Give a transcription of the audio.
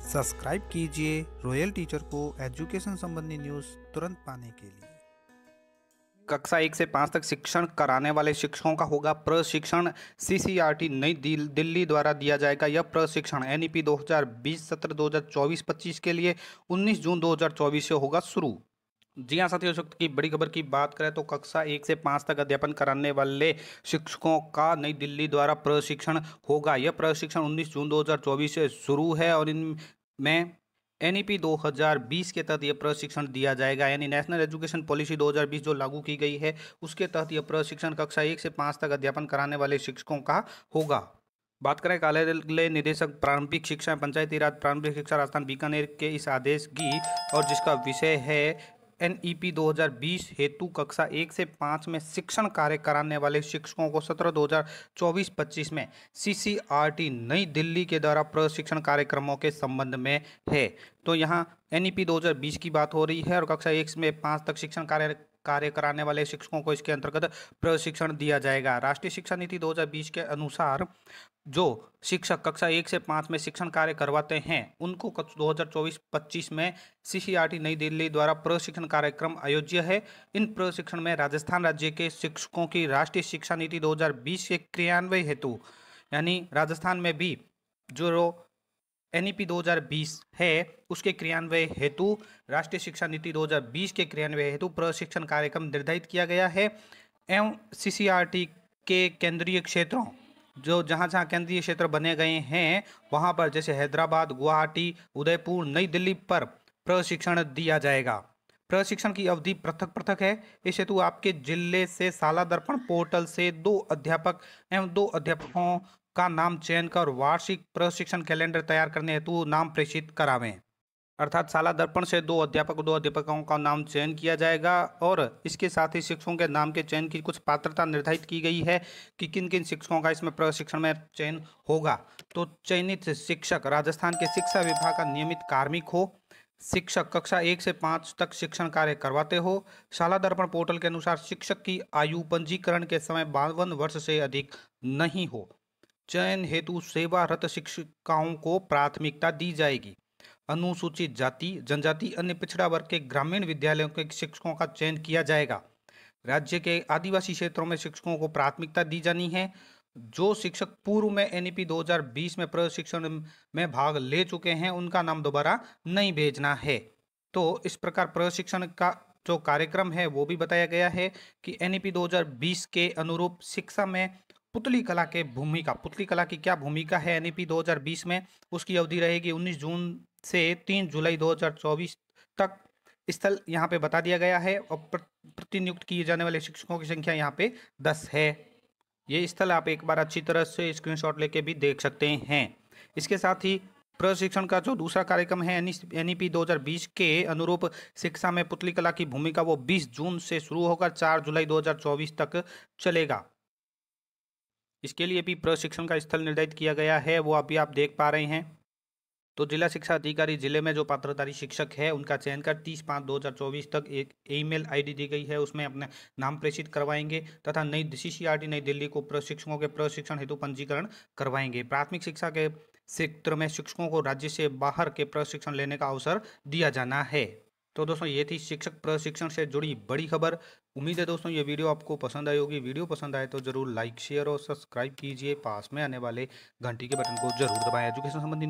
Subscribe कीजिए royal teacher को education संबंधी न्यूज़ तुरंत पाने के लिए। कक्षा 1 से 5 तक शिक्षण कराने वाले शिक्षकों का होगा प्रशिक्षण। सीसीईआरटी नई दिल्ली द्वारा दिया जाएगा यह प्रशिक्षण। एनईपी 2020 सत्र 2024-25 के लिए 19 जून 2024 से होगा शुरू। जी हाँ साथियों, इस वक्त की बड़ी खबर की बात करें तो कक्षा 1 से 5 तक अध्यापन कराने वाले शिक्षकों का नई दिल्ली द्वारा प्रशिक्षण होगा। यह प्रशिक्षण 19 जून 2024 से शुरू है और इनमें एनईपी 2020 के तहत यह प्रशिक्षण दिया जाएगा, यानी नेशनल एजुकेशन पॉलिसी 2020 जो लागू की गई है उसके तहत यह प्रशिक्षण कक्षा 1 से 5 तक अध्यापन कराने वाले शिक्षकों का होगा। बात करें कार्यालय निदेशक प्रारंभिक शिक्षा पंचायती राज प्रारंभिक शिक्षा राजस्थान बीकानेर के इस आदेश की, और जिसका विषय है एनईपी 2020 हेतु कक्षा 1 से 5 में शिक्षण कार्य कराने वाले शिक्षकों को सत्र 2024-25 में सीसीईआरटी नई दिल्ली के द्वारा प्रशिक्षण कार्यक्रमों के संबंध में है। तो यहाँ एनईपी 2020 की बात हो रही है और कक्षा 1 में 5 तक शिक्षण कार्य कराने वाले शिक्षकों को इसके अंतर्गत प्रशिक्षण दिया जाएगा। राष्ट्रीय शिक्षा नीति 2020 के अनुसार जो शिक्षक कक्षा 1 से 5 में शिक्षण कार्य करवाते हैं उनको 2024-25 में सीसीईआरटी नई दिल्ली द्वारा प्रशिक्षण कार्यक्रम आयोज्य है। इन प्रशिक्षण में राजस्थान राज्य के शिक्षकों की राष्ट्रीय शिक्षा नीति 2020 के क्रियान्वयन हेतु, यानी राजस्थान में भी जो एनईपी 2020 है उसके क्रियान्वयन हेतु राष्ट्रीय शिक्षा नीति 2020 के क्रियान्वयन हेतु प्रशिक्षण कार्यक्रम निर्धारित किया गया है। एवं सीसीईआरटी के केंद्रीय क्षेत्रों जो जहाँ केंद्रीय क्षेत्र बने गए हैं वहाँ पर जैसे हैदराबाद, गुवाहाटी, उदयपुर, नई दिल्ली पर प्रशिक्षण दिया जाएगा। प्रशिक्षण की अवधि पृथक पृथक है। इस हेतु आपके जिले से शाला दर्पण पोर्टल से 2 अध्यापक एवं 2 अध्यापकों का नाम चयन कर वार्षिक प्रशिक्षण कैलेंडर तैयार करने हेतु नाम प्रेषित करावें। अर्थात शाला दर्पण से 2 अध्यापकों का नाम चयन किया जाएगा और इसके साथ ही शिक्षकों के नाम के चयन की कुछ पात्रता निर्धारित की गई है कि किन किन शिक्षकों का इसमें प्रशिक्षण में चयन होगा। तो चयनित शिक्षक राजस्थान के शिक्षा विभाग का नियमित कार्मिक हो, शिक्षक कक्षा 1 से 5 तक शिक्षण कार्य करवाते हो, शाला दर्पण पोर्टल के अनुसार शिक्षक की आयु पंजीकरण के समय 52 वर्ष से अधिक नहीं हो। चयन हेतु सेवारत शिक्षिकाओं को प्राथमिकता दी जाएगी। अनुसूचित जाति, जनजाति, अन्य पिछड़ा वर्ग के ग्रामीण विद्यालयों के शिक्षकों का चयन किया जाएगा। राज्य के आदिवासी क्षेत्रों में शिक्षकों को प्राथमिकता दी जानी है। जो शिक्षक पूर्व में एनईपी 2020 में प्रशिक्षण में भाग ले चुके हैं उनका नाम दोबारा नहीं भेजना है। तो इस प्रकार प्रशिक्षण का जो कार्यक्रम है वो भी बताया गया है कि एनईपी 2020 के अनुरूप शिक्षा में पुतली कला की क्या भूमिका है एनईपी 2020 में, उसकी अवधि रहेगी 19 जून से 3 जुलाई 2024 तक। स्थल यहाँ पे बता दिया गया है और प्रतिनियुक्त किए जाने वाले शिक्षकों की संख्या यहाँ पे 10 है। ये स्थल आप एक बार अच्छी तरह से स्क्रीनशॉट लेके भी देख सकते हैं। इसके साथ ही प्रशिक्षण का जो दूसरा कार्यक्रम है एनईपी 2020 के अनुरूप शिक्षा में पुतली कला की भूमिका वो 20 जून से शुरू होकर 4 जुलाई 2024 तक चलेगा। इसके लिए भी प्रशिक्षण का स्थल निर्धारित किया गया है, वो अभी आप देख पा रहे हैं। तो जिला शिक्षा अधिकारी जिले में जो पात्रधारी शिक्षक है उनका चयन कर 30/5/2024 तक एक ईमेल आईडी दी गई है उसमें अपने नाम प्रेषित करवाएंगे तथा नई सीसीईआरटी नई दिल्ली को प्रशिक्षकों के प्रशिक्षण हेतु पंजीकरण करवाएंगे। प्राथमिक शिक्षा के क्षेत्र में शिक्षकों को राज्य से बाहर के प्रशिक्षण लेने का अवसर दिया जाना है। तो दोस्तों ये थी शिक्षक प्रशिक्षण से जुड़ी बड़ी खबर। उम्मीद है दोस्तों ये वीडियो आपको पसंद आई होगी। वीडियो पसंद आए तो जरूर लाइक, शेयर और सब्सक्राइब कीजिए। पास में आने वाले घंटी के बटन को जरूर दबाएं। एजुकेशन संबंधी